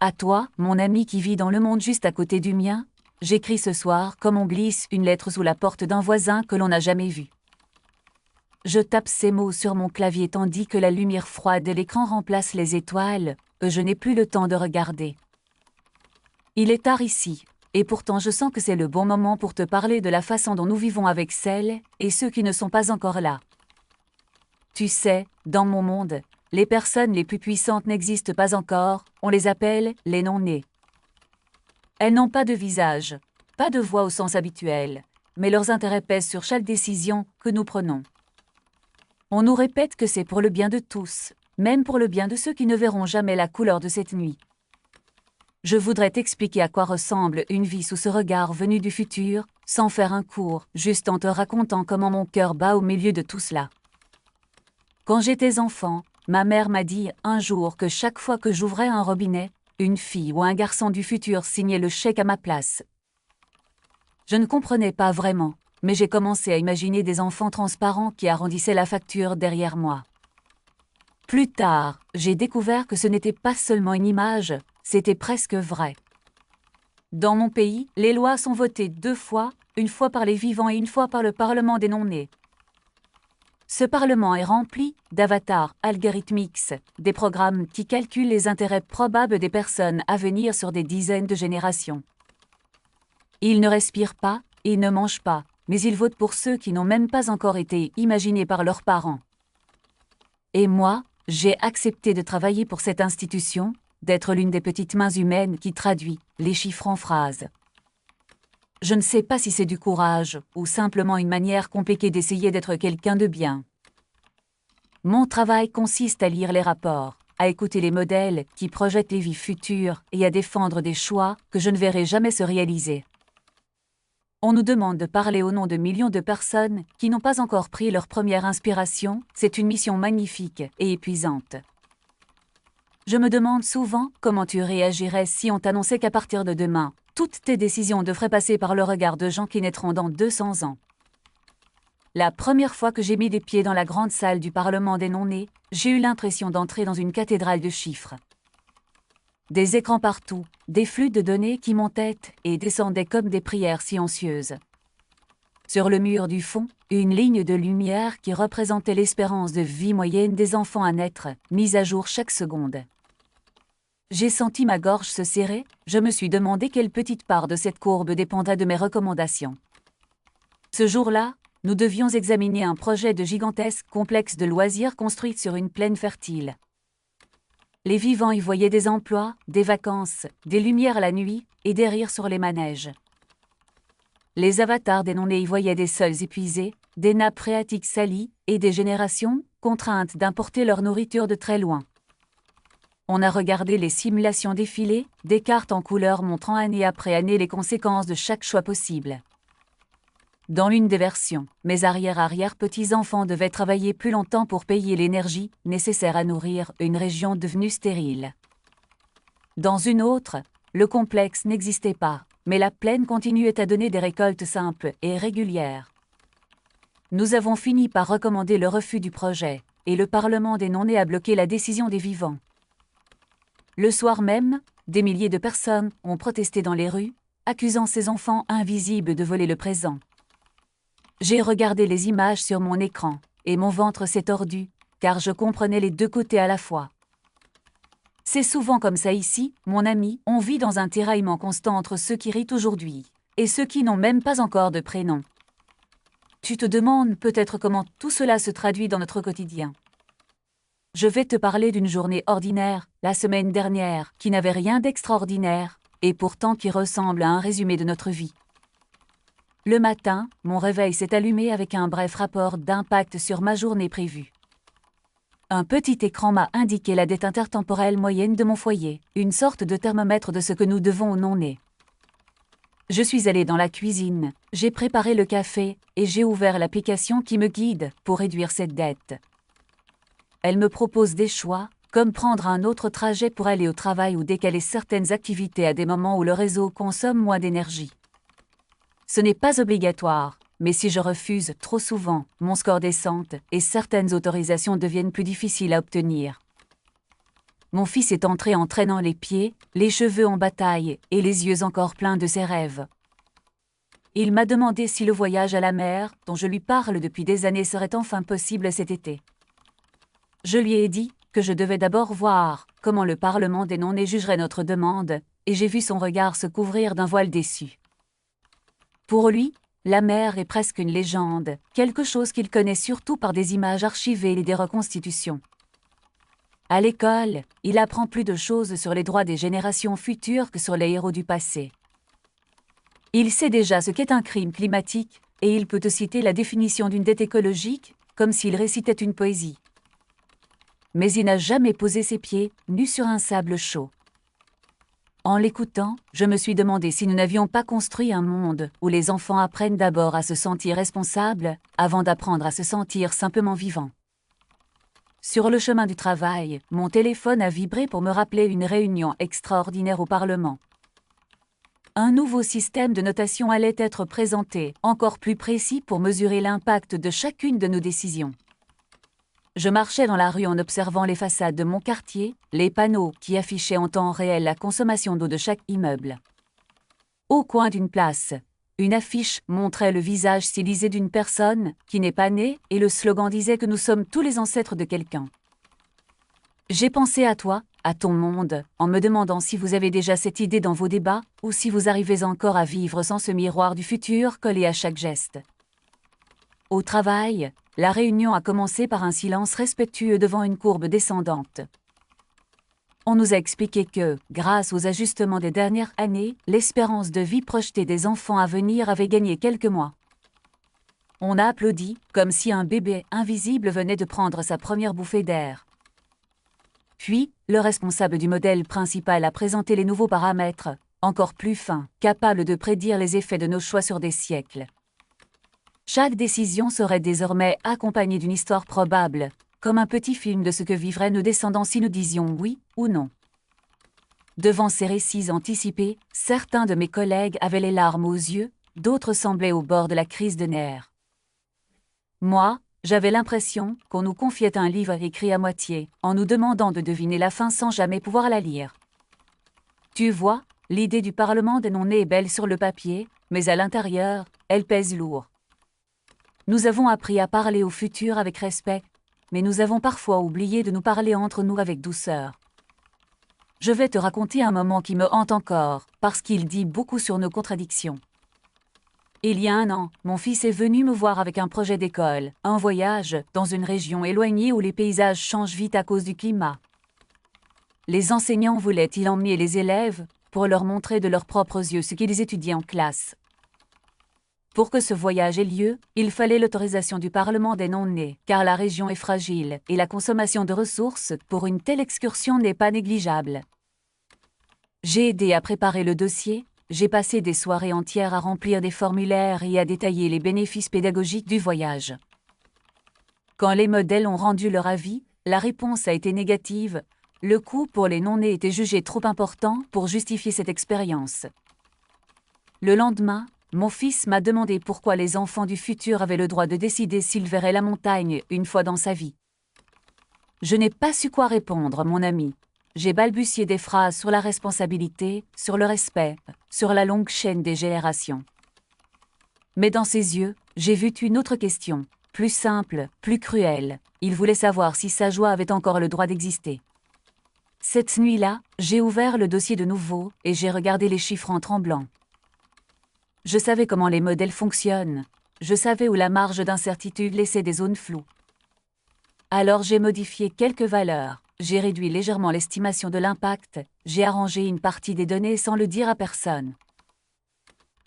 À toi, mon ami qui vit dans le monde juste à côté du mien, j'écris ce soir comme on glisse une lettre sous la porte d'un voisin que l'on n'a jamais vu. Je tape ces mots sur mon clavier tandis que la lumière froide de l'écran remplace les étoiles que je n'ai plus le temps de regarder. Il est tard ici, et pourtant je sens que c'est le bon moment pour te parler de la façon dont nous vivons avec celles et ceux qui ne sont pas encore là. Tu sais, dans mon monde, les personnes les plus puissantes n'existent pas encore, on les appelle les non-nés. Elles n'ont pas de visage, pas de voix au sens habituel, mais leurs intérêts pèsent sur chaque décision que nous prenons. On nous répète que c'est pour le bien de tous, même pour le bien de ceux qui ne verront jamais la couleur de cette nuit. Je voudrais t'expliquer à quoi ressemble une vie sous ce regard venu du futur, sans faire un cours, juste en te racontant comment mon cœur bat au milieu de tout cela. Quand j'étais enfant, ma mère m'a dit un jour que chaque fois que j'ouvrais un robinet, une fille ou un garçon du futur signait le chèque à ma place. Je ne comprenais pas vraiment, mais j'ai commencé à imaginer des enfants transparents qui arrondissaient la facture derrière moi. Plus tard, j'ai découvert que ce n'était pas seulement une image, c'était presque vrai. Dans mon pays, les lois sont votées 2 fois, une fois par les vivants et une fois par le Parlement des non-nés. Ce Parlement est rempli d'avatars algorithmiques, des programmes qui calculent les intérêts probables des personnes à venir sur des dizaines de générations. Ils ne respirent pas, ils ne mangent pas, mais ils votent pour ceux qui n'ont même pas encore été imaginés par leurs parents. Et moi, j'ai accepté de travailler pour cette institution, d'être l'une des petites mains humaines qui traduit les chiffres en phrases. Je ne sais pas si c'est du courage ou simplement une manière compliquée d'essayer d'être quelqu'un de bien. Mon travail consiste à lire les rapports, à écouter les modèles qui projettent les vies futures et à défendre des choix que je ne verrai jamais se réaliser. On nous demande de parler au nom de millions de personnes qui n'ont pas encore pris leur première inspiration, c'est une mission magnifique et épuisante. Je me demande souvent comment tu réagirais si on t'annonçait qu'à partir de demain, toutes tes décisions devraient passer par le regard de gens qui naîtront dans 200 ans. La première fois que j'ai mis les pieds dans la grande salle du Parlement des non-nés, j'ai eu l'impression d'entrer dans une cathédrale de chiffres. Des écrans partout, des flux de données qui montaient et descendaient comme des prières silencieuses. Sur le mur du fond, une ligne de lumière qui représentait l'espérance de vie moyenne des enfants à naître, mise à jour chaque seconde. J'ai senti ma gorge se serrer, je me suis demandé quelle petite part de cette courbe dépendrait de mes recommandations. Ce jour-là, nous devions examiner un projet de gigantesque complexe de loisirs construit sur une plaine fertile. Les vivants y voyaient des emplois, des vacances, des lumières la nuit et des rires sur les manèges. Les avatars des non-nés y voyaient des sols épuisés, des nappes phréatiques salies et des générations contraintes d'importer leur nourriture de très loin. On a regardé les simulations défiler, des cartes en couleurs montrant année après année les conséquences de chaque choix possible. Dans l'une des versions, mes arrière-petits-enfants devaient travailler plus longtemps pour payer l'énergie nécessaire à nourrir une région devenue stérile. Dans une autre, le complexe n'existait pas, mais la plaine continuait à donner des récoltes simples et régulières. Nous avons fini par recommander le refus du projet, et le Parlement des non-nés a bloqué la décision des vivants. Le soir même, des milliers de personnes ont protesté dans les rues, accusant ces enfants invisibles de voler le présent. J'ai regardé les images sur mon écran, et mon ventre s'est tordu, car je comprenais les 2 côtés à la fois. C'est souvent comme ça ici, mon ami, on vit dans un tiraillement constant entre ceux qui rient aujourd'hui, et ceux qui n'ont même pas encore de prénom. Tu te demandes peut-être comment tout cela se traduit dans notre quotidien. Je vais te parler d'une journée ordinaire, la semaine dernière, qui n'avait rien d'extraordinaire, et pourtant qui ressemble à un résumé de notre vie. Le matin, mon réveil s'est allumé avec un bref rapport d'impact sur ma journée prévue. Un petit écran m'a indiqué la dette intertemporelle moyenne de mon foyer, une sorte de thermomètre de ce que nous devons aux non-nés. Je suis allée dans la cuisine, j'ai préparé le café et j'ai ouvert l'application qui me guide pour réduire cette dette. Elle me propose des choix, comme prendre un autre trajet pour aller au travail ou décaler certaines activités à des moments où le réseau consomme moins d'énergie. Ce n'est pas obligatoire, mais si je refuse trop souvent, mon score descend et certaines autorisations deviennent plus difficiles à obtenir. mon fils est entré en traînant les pieds, les cheveux en bataille et les yeux encore pleins de ses rêves. Il m'a demandé si le voyage à la mer, dont je lui parle depuis des années, serait enfin possible cet été. Je lui ai dit que je devais d'abord voir comment le Parlement des non-nés jugerait notre demande, et j'ai vu son regard se couvrir d'un voile déçu. Pour lui, la mer est presque une légende, quelque chose qu'il connaît surtout par des images archivées et des reconstitutions. À l'école, il apprend plus de choses sur les droits des générations futures que sur les héros du passé. Il sait déjà ce qu'est un crime climatique, et il peut te citer la définition d'une dette écologique, comme s'il récitait une poésie. Mais il n'a jamais posé ses pieds nus sur un sable chaud. En l'écoutant, je me suis demandé si nous n'avions pas construit un monde où les enfants apprennent d'abord à se sentir responsables, avant d'apprendre à se sentir simplement vivants. Sur le chemin du travail, mon téléphone a vibré pour me rappeler une réunion extraordinaire au Parlement. Un nouveau système de notation allait être présenté, encore plus précis pour mesurer l'impact de chacune de nos décisions. Je marchais dans la rue en observant les façades de mon quartier, les panneaux qui affichaient en temps réel la consommation d'eau de chaque immeuble. Au coin d'une place, une affiche montrait le visage stylisé d'une personne qui n'est pas née et le slogan disait que nous sommes tous les ancêtres de quelqu'un. J'ai pensé à toi, à ton monde, en me demandant si vous avez déjà cette idée dans vos débats ou si vous arrivez encore à vivre sans ce miroir du futur collé à chaque geste. Au travail, la réunion a commencé par un silence respectueux devant une courbe descendante. On nous a expliqué que, grâce aux ajustements des dernières années, l'espérance de vie projetée des enfants à venir avait gagné quelques mois. On a applaudi, comme si un bébé invisible venait de prendre sa première bouffée d'air. Puis, le responsable du modèle principal a présenté les nouveaux paramètres, encore plus fins, capables de prédire les effets de nos choix sur des siècles. Chaque décision serait désormais accompagnée d'une histoire probable, comme un petit film de ce que vivraient nos descendants si nous disions oui ou non. Devant ces récits anticipés, certains de mes collègues avaient les larmes aux yeux, d'autres semblaient au bord de la crise de nerfs. Moi, j'avais l'impression qu'on nous confiait un livre écrit à moitié, en nous demandant de deviner la fin sans jamais pouvoir la lire. Tu vois, l'idée du Parlement des non-nés est belle sur le papier, mais à l'intérieur, elle pèse lourd. Nous avons appris à parler au futur avec respect, mais nous avons parfois oublié de nous parler entre nous avec douceur. Je vais te raconter un moment qui me hante encore, parce qu'il dit beaucoup sur nos contradictions. Il y a 1 an, mon fils est venu me voir avec un projet d'école, un voyage dans une région éloignée où les paysages changent vite à cause du climat. Les enseignants voulaient y emmener les élèves pour leur montrer de leurs propres yeux ce qu'ils étudiaient en classe. Pour que ce voyage ait lieu, il fallait l'autorisation du Parlement des non-nés, car la région est fragile et la consommation de ressources pour une telle excursion n'est pas négligeable. J'ai aidé à préparer le dossier, j'ai passé des soirées entières à remplir des formulaires et à détailler les bénéfices pédagogiques du voyage. Quand les modèles ont rendu leur avis, la réponse a été négative. Le coût pour les non-nés était jugé trop important pour justifier cette expérience. Le lendemain, mon fils m'a demandé pourquoi les enfants du futur avaient le droit de décider s'ils verraient la montagne une fois dans sa vie. Je n'ai pas su quoi répondre, mon ami. J'ai balbutié des phrases sur la responsabilité, sur le respect, sur la longue chaîne des générations. Mais dans ses yeux, j'ai vu une autre question, plus simple, plus cruelle. Il voulait savoir si sa joie avait encore le droit d'exister. Cette nuit-là, j'ai ouvert le dossier de nouveau et j'ai regardé les chiffres en tremblant. Je savais comment les modèles fonctionnent. Je savais où la marge d'incertitude laissait des zones floues. Alors j'ai modifié quelques valeurs, j'ai réduit légèrement l'estimation de l'impact, j'ai arrangé une partie des données sans le dire à personne.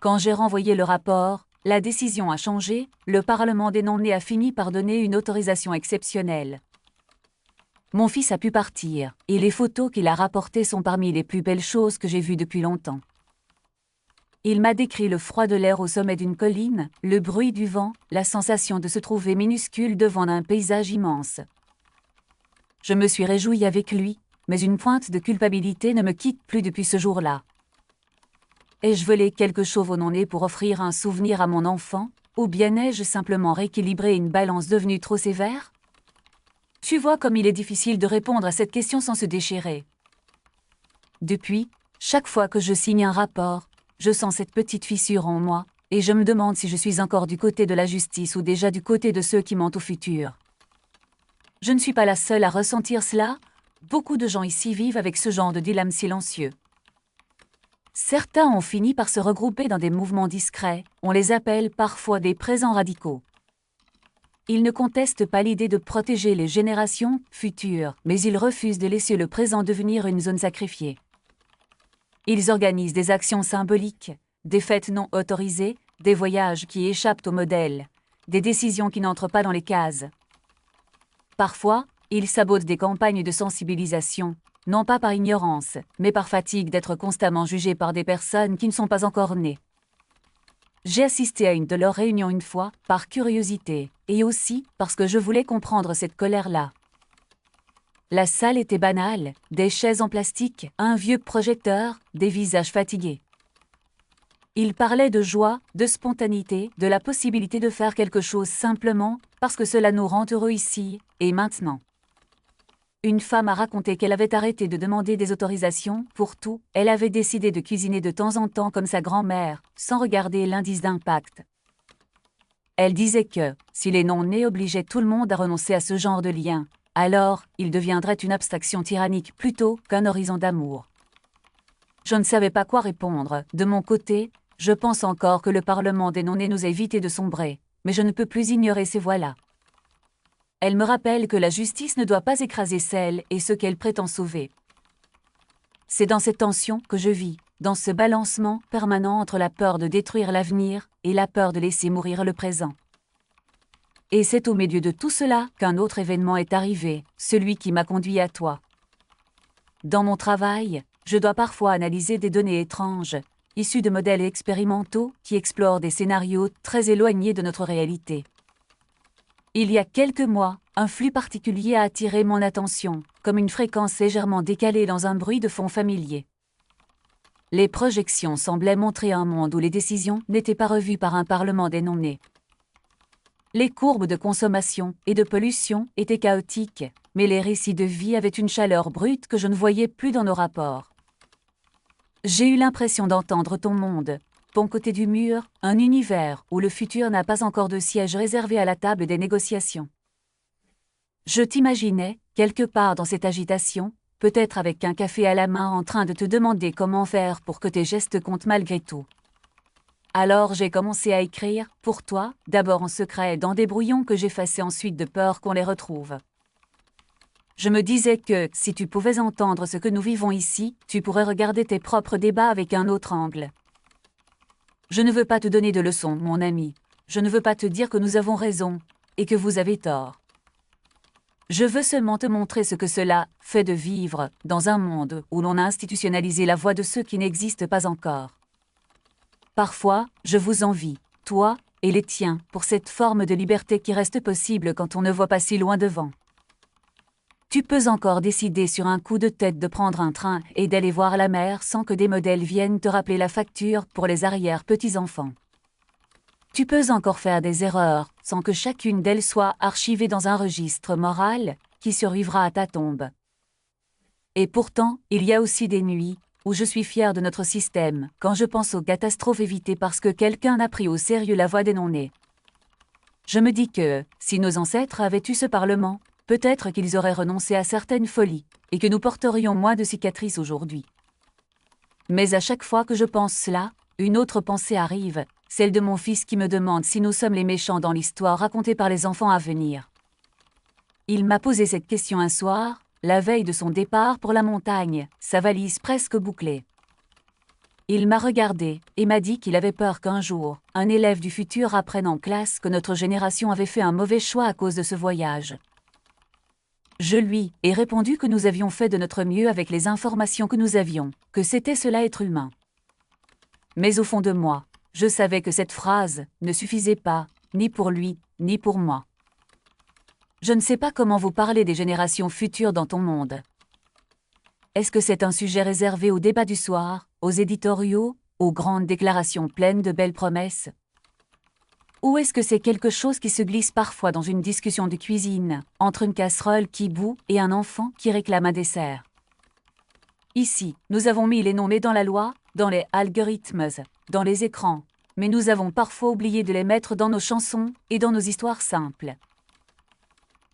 Quand j'ai renvoyé le rapport, la décision a changé, le Parlement des non-nés a fini par donner une autorisation exceptionnelle. Mon fils a pu partir, et les photos qu'il a rapportées sont parmi les plus belles choses que j'ai vues depuis longtemps. Il m'a décrit le froid de l'air au sommet d'une colline, le bruit du vent, la sensation de se trouver minuscule devant un paysage immense. Je me suis réjouie avec lui, mais une pointe de culpabilité ne me quitte plus depuis ce jour-là. Ai-je volé quelque chose au non-né pour offrir un souvenir à mon enfant, ou bien ai-je simplement rééquilibré une balance devenue trop sévère? Tu vois comme il est difficile de répondre à cette question sans se déchirer. Depuis, chaque fois que je signe un rapport, je sens cette petite fissure en moi, et je me demande si je suis encore du côté de la justice ou déjà du côté de ceux qui mentent au futur. Je ne suis pas la seule à ressentir cela, beaucoup de gens ici vivent avec ce genre de dilemme silencieux. Certains ont fini par se regrouper dans des mouvements discrets, on les appelle parfois des présents radicaux. Ils ne contestent pas l'idée de protéger les générations futures, mais ils refusent de laisser le présent devenir une zone sacrifiée. Ils organisent des actions symboliques, des fêtes non autorisées, des voyages qui échappent au modèle, des décisions qui n'entrent pas dans les cases. Parfois, ils sabotent des campagnes de sensibilisation, non pas par ignorance, mais par fatigue d'être constamment jugés par des personnes qui ne sont pas encore nées. J'ai assisté à une de leurs réunions une fois, par curiosité, et aussi parce que je voulais comprendre cette colère-là. La salle était banale, des chaises en plastique, un vieux projecteur, des visages fatigués. Ils parlaient de joie, de spontanéité, de la possibilité de faire quelque chose simplement, parce que cela nous rend heureux ici, et maintenant. Une femme a raconté qu'elle avait arrêté de demander des autorisations pour tout, elle avait décidé de cuisiner de temps en temps comme sa grand-mère, sans regarder l'indice d'impact. Elle disait que, si les non-nés obligeaient tout le monde à renoncer à ce genre de lien, alors il deviendrait une abstraction tyrannique plutôt qu'un horizon d'amour. Je ne savais pas quoi répondre. De mon côté, je pense encore que le Parlement des non-nés nous a évité de sombrer, mais je ne peux plus ignorer ces voix-là. Elle me rappelle que la justice ne doit pas écraser celle et ceux qu'elle prétend sauver. C'est dans cette tension que je vis, dans ce balancement permanent entre la peur de détruire l'avenir et la peur de laisser mourir le présent. Et c'est au milieu de tout cela qu'un autre événement est arrivé, celui qui m'a conduit à toi. Dans mon travail, je dois parfois analyser des données étranges, issues de modèles expérimentaux qui explorent des scénarios très éloignés de notre réalité. Il y a quelques mois, un flux particulier a attiré mon attention, comme une fréquence légèrement décalée dans un bruit de fond familier. Les projections semblaient montrer un monde où les décisions n'étaient pas revues par un parlement des non-nés. Les courbes de consommation et de pollution étaient chaotiques, mais les récits de vie avaient une chaleur brute que je ne voyais plus dans nos rapports. J'ai eu l'impression d'entendre ton monde, ton côté du mur, un univers où le futur n'a pas encore de siège réservé à la table des négociations. Je t'imaginais, quelque part dans cette agitation, peut-être avec un café à la main en train de te demander comment faire pour que tes gestes comptent malgré tout. Alors j'ai commencé à écrire, pour toi, d'abord en secret dans des brouillons que j'effaçais ensuite de peur qu'on les retrouve. Je me disais que, si tu pouvais entendre ce que nous vivons ici, tu pourrais regarder tes propres débats avec un autre angle. Je ne veux pas te donner de leçons, mon ami. Je ne veux pas te dire que nous avons raison, et que vous avez tort. Je veux seulement te montrer ce que cela fait de vivre dans un monde où l'on a institutionnalisé la voix de ceux qui n'existent pas encore. Parfois, je vous envie, toi et les tiens, pour cette forme de liberté qui reste possible quand on ne voit pas si loin devant. Tu peux encore décider sur un coup de tête de prendre un train et d'aller voir la mer sans que des modèles viennent te rappeler la facture pour les arrière-petits-enfants. Tu peux encore faire des erreurs sans que chacune d'elles soit archivée dans un registre moral qui survivra à ta tombe. Et pourtant, il y a aussi des nuits où je suis fière de notre système quand je pense aux catastrophes évitées parce que quelqu'un a pris au sérieux la voix des non-nés. Je me dis que, si nos ancêtres avaient eu ce Parlement, peut-être qu'ils auraient renoncé à certaines folies, et que nous porterions moins de cicatrices aujourd'hui. Mais à chaque fois que je pense cela, une autre pensée arrive, celle de mon fils qui me demande si nous sommes les méchants dans l'histoire racontée par les enfants à venir. Il m'a posé cette question un soir, la veille de son départ pour la montagne, sa valise presque bouclée. Il m'a regardé et m'a dit qu'il avait peur qu'un jour, un élève du futur apprenne en classe que notre génération avait fait un mauvais choix à cause de ce voyage. Je lui ai répondu que nous avions fait de notre mieux avec les informations que nous avions, que c'était cela être humain. Mais au fond de moi, je savais que cette phrase ne suffisait pas, ni pour lui, ni pour moi. Je ne sais pas comment vous parlez des générations futures dans ton monde. Est-ce que c'est un sujet réservé au débat du soir, aux éditoriaux, aux grandes déclarations pleines de belles promesses? Ou est-ce que c'est quelque chose qui se glisse parfois dans une discussion de cuisine, entre une casserole qui bout et un enfant qui réclame un dessert? Ici, nous avons mis les noms nés dans la loi, dans les algorithmes, dans les écrans, mais nous avons parfois oublié de les mettre dans nos chansons et dans nos histoires simples.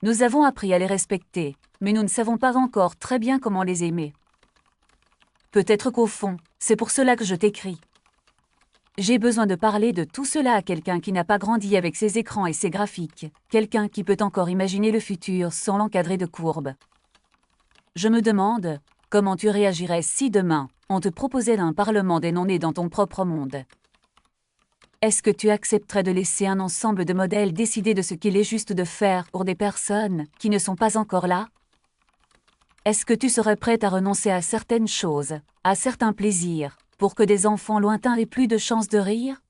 Nous avons appris à les respecter, mais nous ne savons pas encore très bien comment les aimer. Peut-être qu'au fond, c'est pour cela que je t'écris. J'ai besoin de parler de tout cela à quelqu'un qui n'a pas grandi avec ses écrans et ses graphiques, quelqu'un qui peut encore imaginer le futur sans l'encadrer de courbes. Je me demande, comment tu réagirais si demain, on te proposait un parlement des non-nés dans ton propre monde? Est-ce que tu accepterais de laisser un ensemble de modèles décider de ce qu'il est juste de faire pour des personnes qui ne sont pas encore là? Est-ce que tu serais prête à renoncer à certaines choses, à certains plaisirs, pour que des enfants lointains aient plus de chances de rire?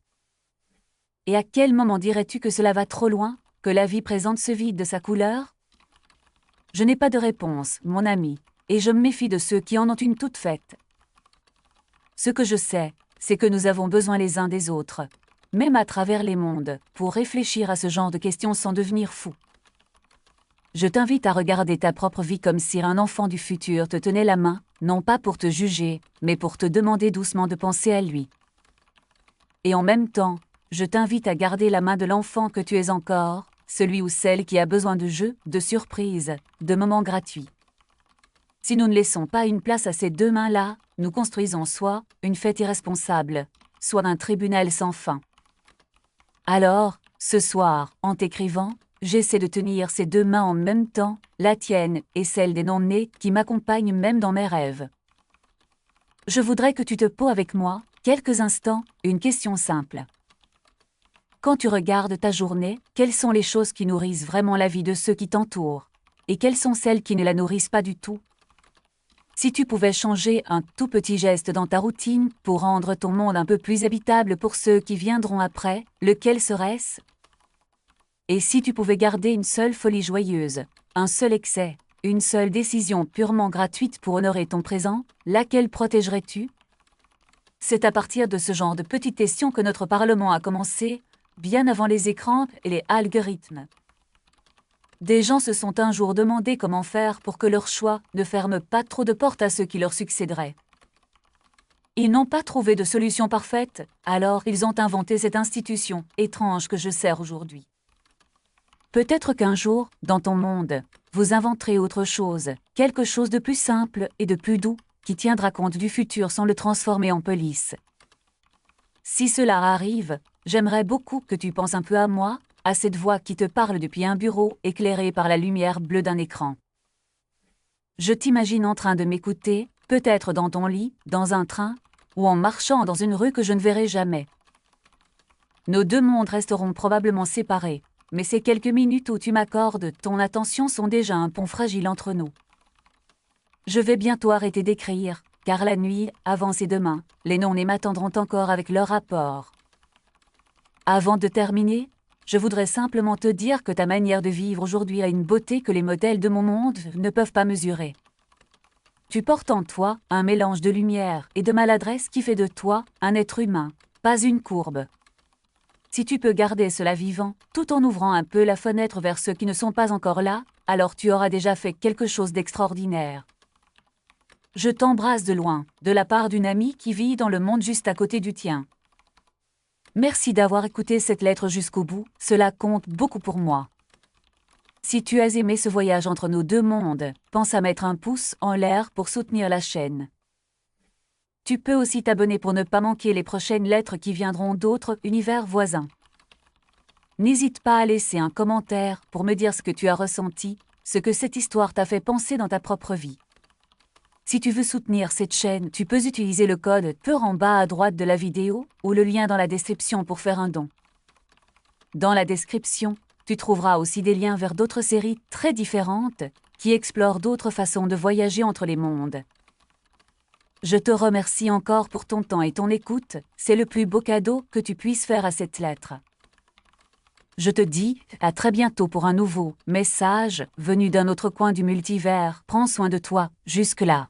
Et à quel moment dirais-tu que cela va trop loin, que la vie présente se vide de sa couleur? Je n'ai pas de réponse, mon ami, et je me méfie de ceux qui en ont une toute faite. Ce que je sais, c'est que nous avons besoin les uns des autres, même à travers les mondes, pour réfléchir à ce genre de questions sans devenir fou. Je t'invite à regarder ta propre vie comme si un enfant du futur te tenait la main, non pas pour te juger, mais pour te demander doucement de penser à lui. Et en même temps, je t'invite à garder la main de l'enfant que tu es encore, celui ou celle qui a besoin de jeux, de surprises, de moments gratuits. Si nous ne laissons pas une place à ces deux mains-là, nous construisons soit une fête irresponsable, soit un tribunal sans fin. Alors, ce soir, en t'écrivant, j'essaie de tenir ces deux mains en même temps, la tienne et celle des non-nés qui m'accompagnent même dans mes rêves. Je voudrais que tu te poses avec moi, quelques instants, une question simple. Quand tu regardes ta journée, quelles sont les choses qui nourrissent vraiment la vie de ceux qui t'entourent? Et quelles sont celles qui ne la nourrissent pas du tout? Si tu pouvais changer un tout petit geste dans ta routine pour rendre ton monde un peu plus habitable pour ceux qui viendront après, lequel serait-ce? Et si tu pouvais garder une seule folie joyeuse, un seul excès, une seule décision purement gratuite pour honorer ton présent, laquelle protégerais-tu? C'est à partir de ce genre de petites questions que notre Parlement a commencé, bien avant les écrans et les algorithmes. Des gens se sont un jour demandé comment faire pour que leur choix ne ferme pas trop de portes à ceux qui leur succéderaient. Ils n'ont pas trouvé de solution parfaite, alors ils ont inventé cette institution étrange que je sers aujourd'hui. Peut-être qu'un jour, dans ton monde, vous inventerez autre chose, quelque chose de plus simple et de plus doux, qui tiendra compte du futur sans le transformer en police. Si cela arrive, j'aimerais beaucoup que tu penses un peu à moi, à cette voix qui te parle depuis un bureau éclairé par la lumière bleue d'un écran. Je t'imagine en train de m'écouter, peut-être dans ton lit, dans un train, ou en marchant dans une rue que je ne verrai jamais. Nos deux mondes resteront probablement séparés, mais ces quelques minutes où tu m'accordes ton attention sont déjà un pont fragile entre nous. Je vais bientôt arrêter d'écrire, car la nuit avance et demain, les non-nés m'attendront encore avec leur rapport. Avant de terminer, je voudrais simplement te dire que ta manière de vivre aujourd'hui a une beauté que les modèles de mon monde ne peuvent pas mesurer. Tu portes en toi un mélange de lumière et de maladresse qui fait de toi un être humain, pas une courbe. Si tu peux garder cela vivant, tout en ouvrant un peu la fenêtre vers ceux qui ne sont pas encore là, alors tu auras déjà fait quelque chose d'extraordinaire. Je t'embrasse de loin, de la part d'une amie qui vit dans le monde juste à côté du tien. Merci d'avoir écouté cette lettre jusqu'au bout, cela compte beaucoup pour moi. Si tu as aimé ce voyage entre nos deux mondes, pense à mettre un pouce en l'air pour soutenir la chaîne. Tu peux aussi t'abonner pour ne pas manquer les prochaines lettres qui viendront d'autres univers voisins. N'hésite pas à laisser un commentaire pour me dire ce que tu as ressenti, ce que cette histoire t'a fait penser dans ta propre vie. Si tu veux soutenir cette chaîne, tu peux utiliser le code PEUR en bas à droite de la vidéo ou le lien dans la description pour faire un don. Dans la description, tu trouveras aussi des liens vers d'autres séries très différentes qui explorent d'autres façons de voyager entre les mondes. Je te remercie encore pour ton temps et ton écoute, c'est le plus beau cadeau que tu puisses faire à cette lettre. Je te dis à très bientôt pour un nouveau message venu d'un autre coin du multivers. Prends soin de toi, jusque-là.